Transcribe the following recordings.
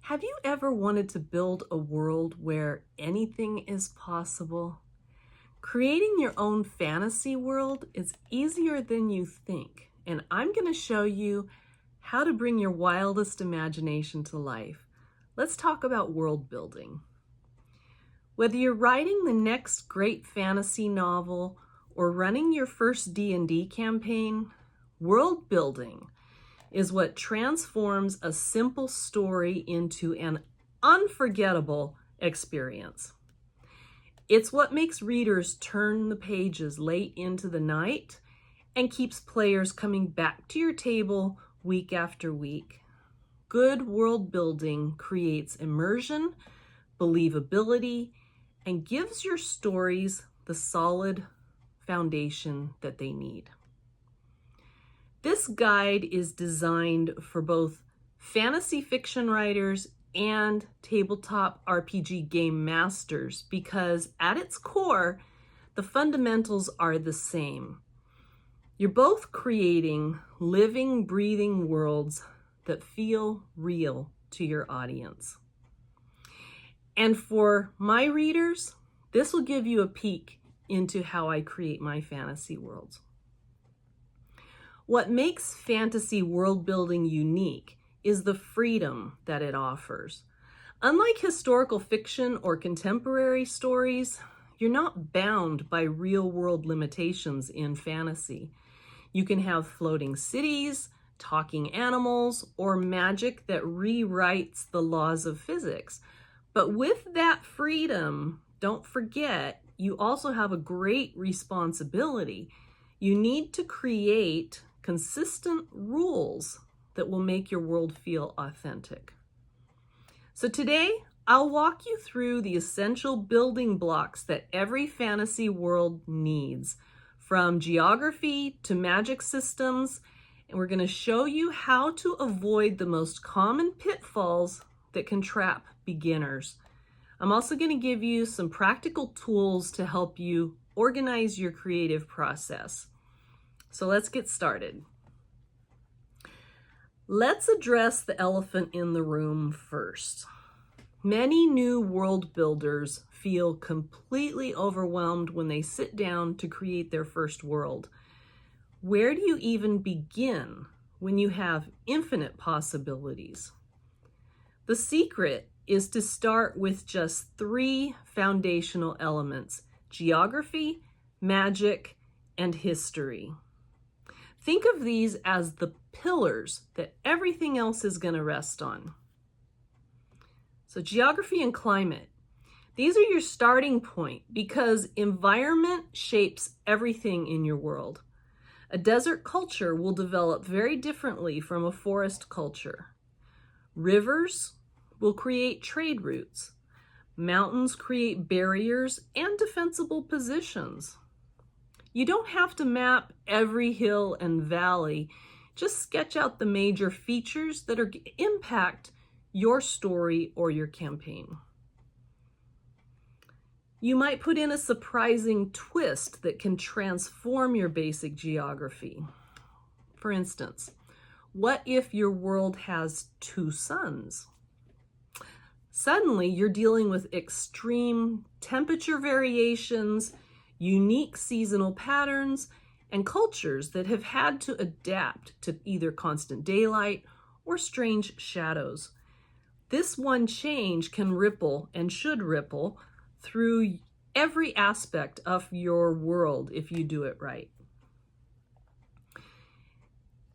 Have you ever wanted to build a world where anything is possible? Creating your own fantasy world is easier than you think, and I'm going to show you how to bring your wildest imagination to life. Let's talk about world building. Whether you're writing the next great fantasy novel or running your first D&D campaign, world building is what transforms a simple story into an unforgettable experience. It's what makes readers turn the pages late into the night and keeps players coming back to your table week after week. Good world building creates immersion, believability, and gives your stories the solid foundation that they need. This guide is designed for both fantasy fiction writers and tabletop RPG game masters because at its core, the fundamentals are the same. You're both creating living, breathing worlds that feel real to your audience. And for my readers, this will give you a peek into how I create my fantasy worlds. What makes fantasy world building unique is the freedom that it offers. Unlike historical fiction or contemporary stories, you're not bound by real-world limitations in fantasy. You can have floating cities, talking animals, or magic that rewrites the laws of physics. But with that freedom, don't forget, you also have a great responsibility. You need to create consistent rules that will make your world feel authentic. So today, I'll walk you through the essential building blocks that every fantasy world needs, from geography to magic systems, and we're going to show you how to avoid the most common pitfalls that can trap beginners. I'm also going to give you some practical tools to help you organize your creative process. So let's get started. Let's address the elephant in the room first. Many new world builders feel completely overwhelmed when they sit down to create their first world. Where do you even begin when you have infinite possibilities? The secret is to start with just 3 foundational elements: geography, magic, and history. Think of these as the pillars that everything else is going to rest on. So geography and climate. These are your starting point because environment shapes everything in your world. A desert culture will develop very differently from a forest culture. Rivers will create trade routes. Mountains create barriers and defensible positions. You don't have to map every hill and valley. Just sketch out the major features that impact your story or your campaign. You might put in a surprising twist that can transform your basic geography. For instance, what if your world has 2 suns? Suddenly, you're dealing with extreme temperature variations, unique seasonal patterns, and cultures that have had to adapt to either constant daylight or strange shadows. This one change can ripple and should ripple through every aspect of your world if you do it right.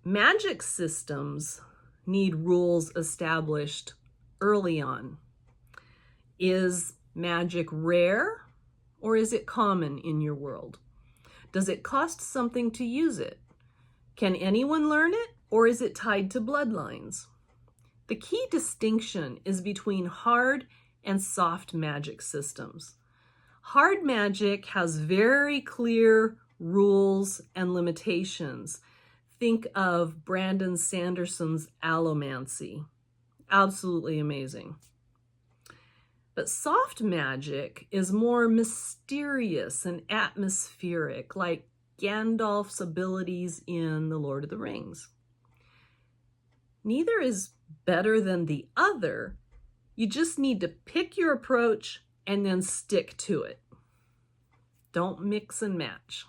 Magic systems need rules established early on. Is magic rare or is it common in your world? Does it cost something to use it? Can anyone learn it or is it tied to bloodlines? The key distinction is between hard and soft magic systems. Hard magic has very clear rules and limitations. Think of Brandon Sanderson's allomancy. Absolutely amazing. But soft magic is more mysterious and atmospheric, like Gandalf's abilities in The Lord of the Rings. Neither is better than the other, You just need to pick your approach and then stick to it. Don't mix and match.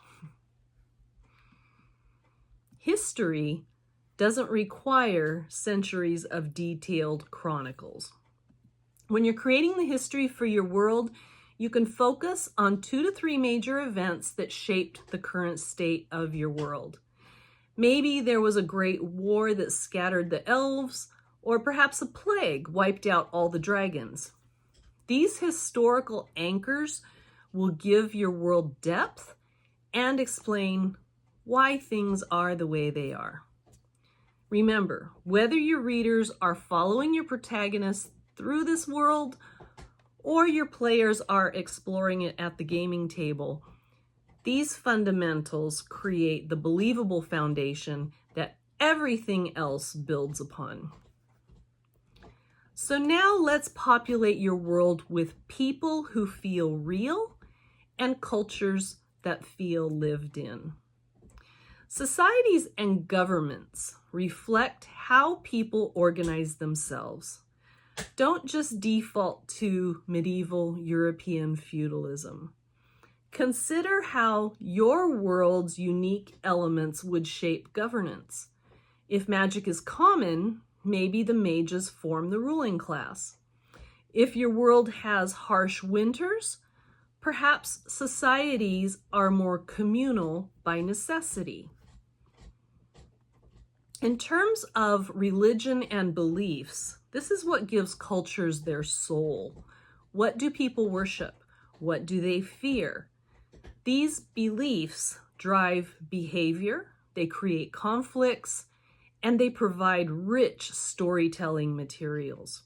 History doesn't require centuries of detailed chronicles. When you're creating the history for your world, you can focus on 2 to 3 major events that shaped the current state of your world. Maybe there was a great war that scattered the elves, or perhaps a plague wiped out all the dragons. These historical anchors will give your world depth and explain why things are the way they are. Remember, whether your readers are following your protagonist through this world or your players are exploring it at the gaming table, these fundamentals create the believable foundation that everything else builds upon. So now let's populate your world with people who feel real and cultures that feel lived in. Societies and governments reflect how people organize themselves. Don't just default to medieval European feudalism. Consider how your world's unique elements would shape governance. If magic is common, maybe the mages form the ruling class. If your world has harsh winters, perhaps societies are more communal by necessity. In terms of religion and beliefs, this is what gives cultures their soul. What do people worship? What do they fear? These beliefs drive behavior, they create conflicts, and they provide rich storytelling materials.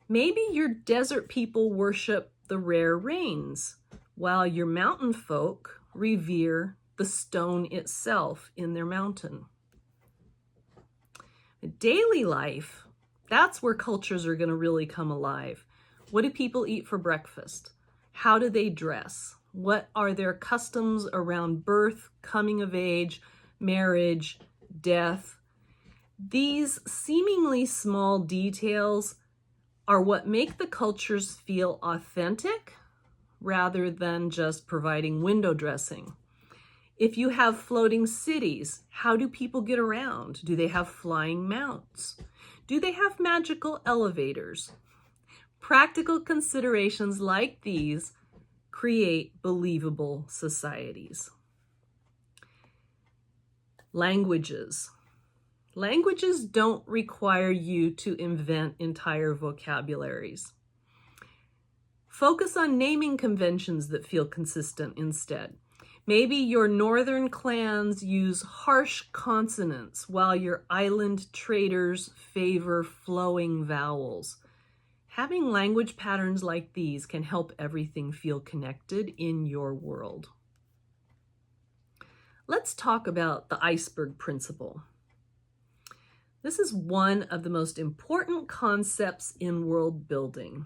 Maybe your desert people worship the rare rains, while your mountain folk revere the stone itself in their mountain. Daily life, that's where cultures are going to really come alive. What do people eat for breakfast? How do they dress? What are their customs around birth, coming of age, marriage, death? These seemingly small details are what make the cultures feel authentic rather than just providing window dressing. If you have floating cities, how do people get around? Do they have flying mounts? Do they have magical elevators? Practical considerations like these create believable societies. Languages. Languages don't require you to invent entire vocabularies. Focus on naming conventions that feel consistent instead. Maybe your northern clans use harsh consonants while your island traders favor flowing vowels. Having language patterns like these can help everything feel connected in your world. Let's talk about the Iceberg Principle. This is one of the most important concepts in world building.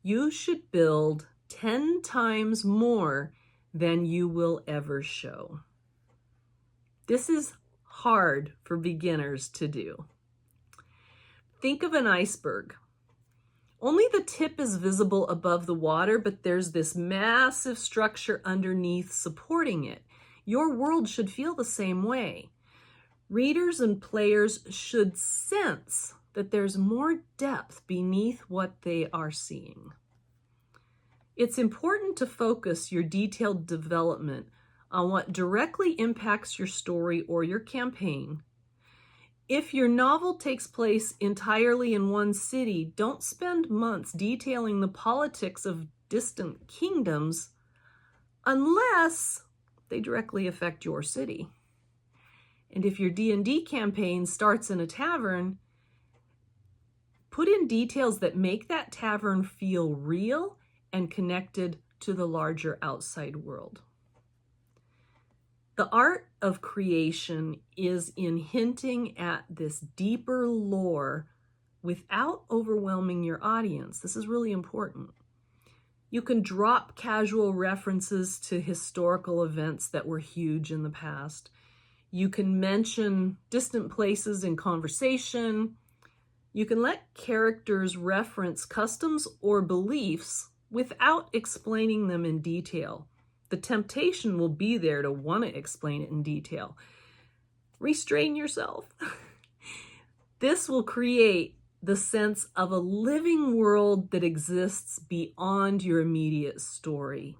You should build 10 times more than you will ever show. This is hard for beginners to do. Think of an iceberg. Only the tip is visible above the water, but there's this massive structure underneath supporting it. Your world should feel the same way. Readers and players should sense that there's more depth beneath what they are seeing. It's important to focus your detailed development on what directly impacts your story or your campaign. If your novel takes place entirely in one city, don't spend months detailing the politics of distant kingdoms unless they directly affect your city. And if your D&D campaign starts in a tavern, put in details that make that tavern feel real and connected to the larger outside world. The art of creation is in hinting at this deeper lore without overwhelming your audience. This is really important. You can drop casual references to historical events that were huge in the past. You can mention distant places in conversation. You can let characters reference customs or beliefs without explaining them in detail. The temptation will be there to want to explain it in detail. Restrain yourself. This will create the sense of a living world that exists beyond your immediate story.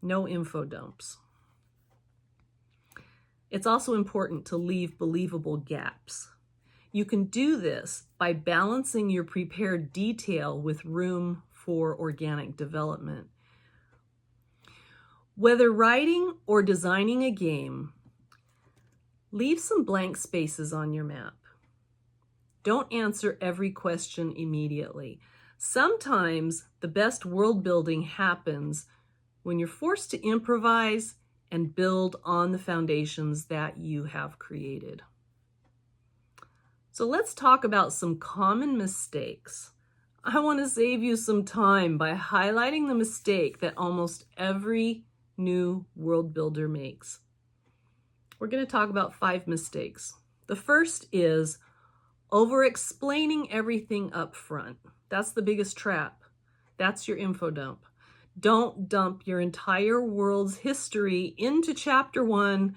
No info dumps. It's also important to leave believable gaps. You can do this by balancing your prepared detail with room for organic development. Whether writing or designing a game, leave some blank spaces on your map. Don't answer every question immediately. Sometimes the best world building happens when you're forced to improvise and build on the foundations that you have created. So let's talk about some common mistakes. I want to save you some time by highlighting the mistake that almost every new world builder makes. We're going to talk about 5 mistakes. The first is over-explaining everything up front. That's the biggest trap. That's your info dump. Don't dump your entire world's history into chapter 1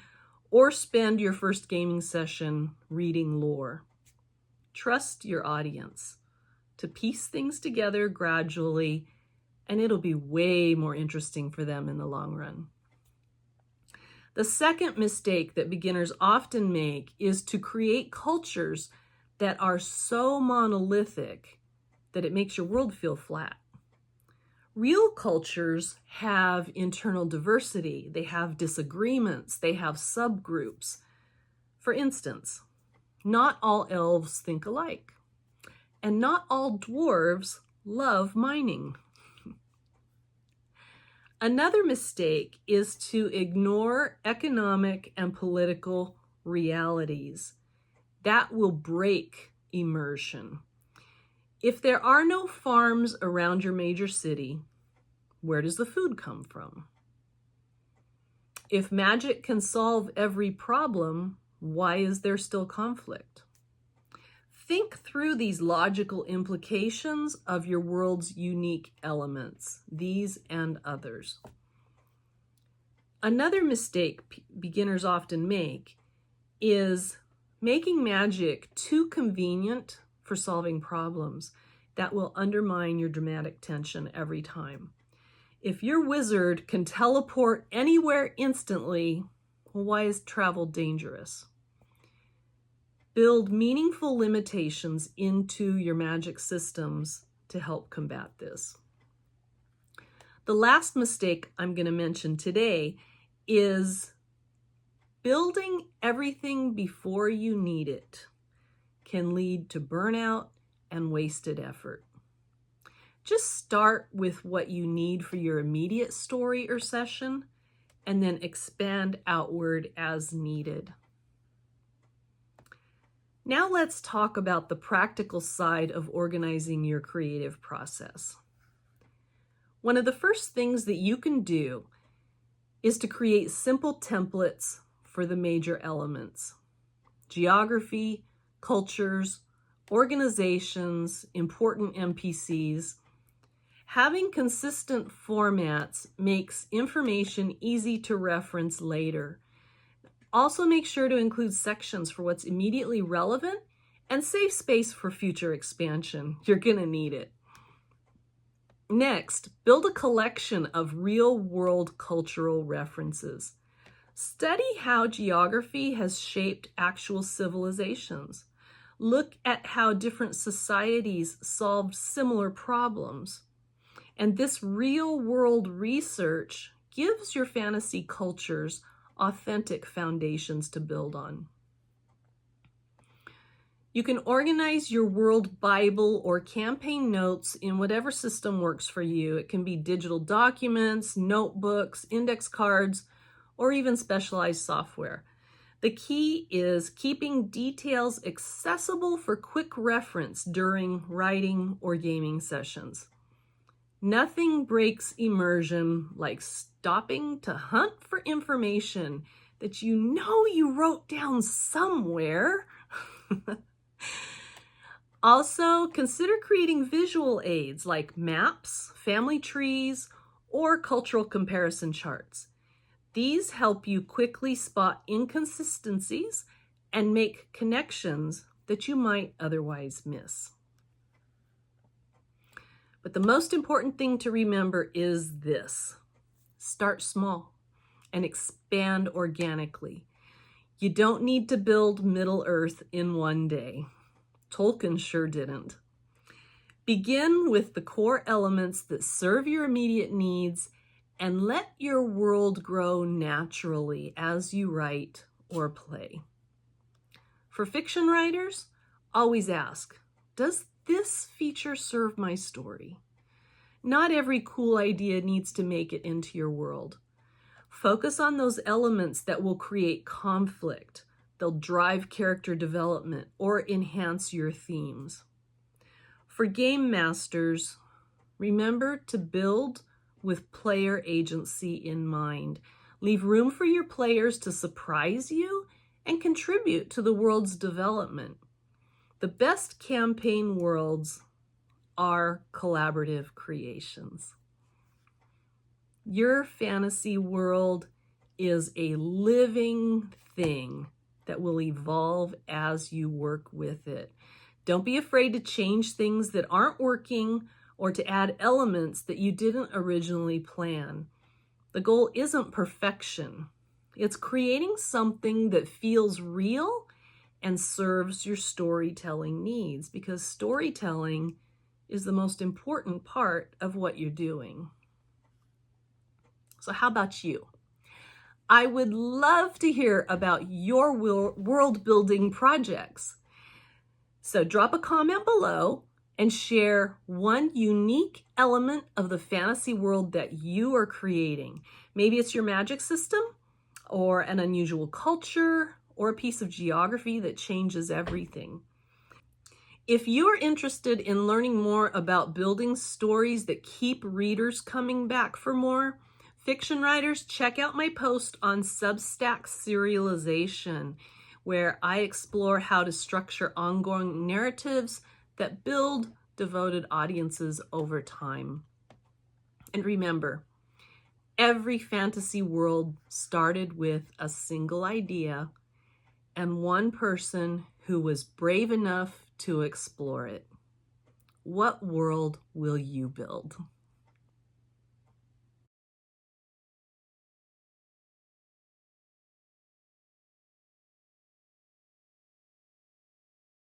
or spend your first gaming session reading lore. Trust your audience to piece things together gradually, and it'll be way more interesting for them in the long run. The second mistake that beginners often make is to create cultures that are so monolithic that it makes your world feel flat. Real cultures have internal diversity, they have disagreements, they have subgroups. For instance, not all elves think alike, and not all dwarves love mining. Another mistake is to ignore economic and political realities. That will break immersion. If there are no farms around your major city, where does the food come from? If magic can solve every problem, why is there still conflict? Think through these logical implications of your world's unique elements, these and others. Another mistake beginners often make is making magic too convenient for solving problems. That will undermine your dramatic tension every time. If your wizard can teleport anywhere instantly, well, why is travel dangerous? Build meaningful limitations into your magic systems to help combat this. The last mistake I'm going to mention today is building everything before you need it can lead to burnout and wasted effort. Just start with what you need for your immediate story or session, and then expand outward as needed. Now let's talk about the practical side of organizing your creative process. One of the first things that you can do is to create simple templates for the major elements: geography, cultures, organizations, important NPCs. Having consistent formats makes information easy to reference later. Also make sure to include sections for what's immediately relevant and save space for future expansion. You're going to need it. Next, build a collection of real-world cultural references. Study how geography has shaped actual civilizations. Look at how different societies solved similar problems. And this real-world research gives your fantasy cultures authentic foundations to build on. You can organize your world Bible or campaign notes in whatever system works for you. It can be digital documents, notebooks, index cards, or even specialized software. The key is keeping details accessible for quick reference during writing or gaming sessions. Nothing breaks immersion like stopping to hunt for information that you know you wrote down somewhere. Also, consider creating visual aids like maps, family trees, or cultural comparison charts. These help you quickly spot inconsistencies and make connections that you might otherwise miss. But the most important thing to remember is this: start small and expand organically. You don't need to build Middle-earth in one day. Tolkien sure didn't. Begin with the core elements that serve your immediate needs and let your world grow naturally as you write or play. For fiction writers, always ask, does this feature serve my story? Not every cool idea needs to make it into your world. Focus on those elements that will create conflict. They'll drive character development or enhance your themes. For game masters, remember to build with player agency in mind. Leave room for your players to surprise you and contribute to the world's development. The best campaign worlds are collaborative creations. Your fantasy world is a living thing that will evolve as you work with it. Don't be afraid to change things that aren't working or to add elements that you didn't originally plan. The goal isn't perfection. It's creating something that feels real and serves your storytelling needs, because storytelling is the most important part of what you're doing. So how about you? I would love to hear about your world building projects. So drop a comment below and share one unique element of the fantasy world that you are creating. Maybe it's your magic system, or an unusual culture, or a piece of geography that changes everything. If you're interested in learning more about building stories that keep readers coming back for more, fiction writers, check out my post on Substack serialization, where I explore how to structure ongoing narratives that build devoted audiences over time. And remember, every fantasy world started with a single idea and one person who was brave enough to explore it. What world will you build?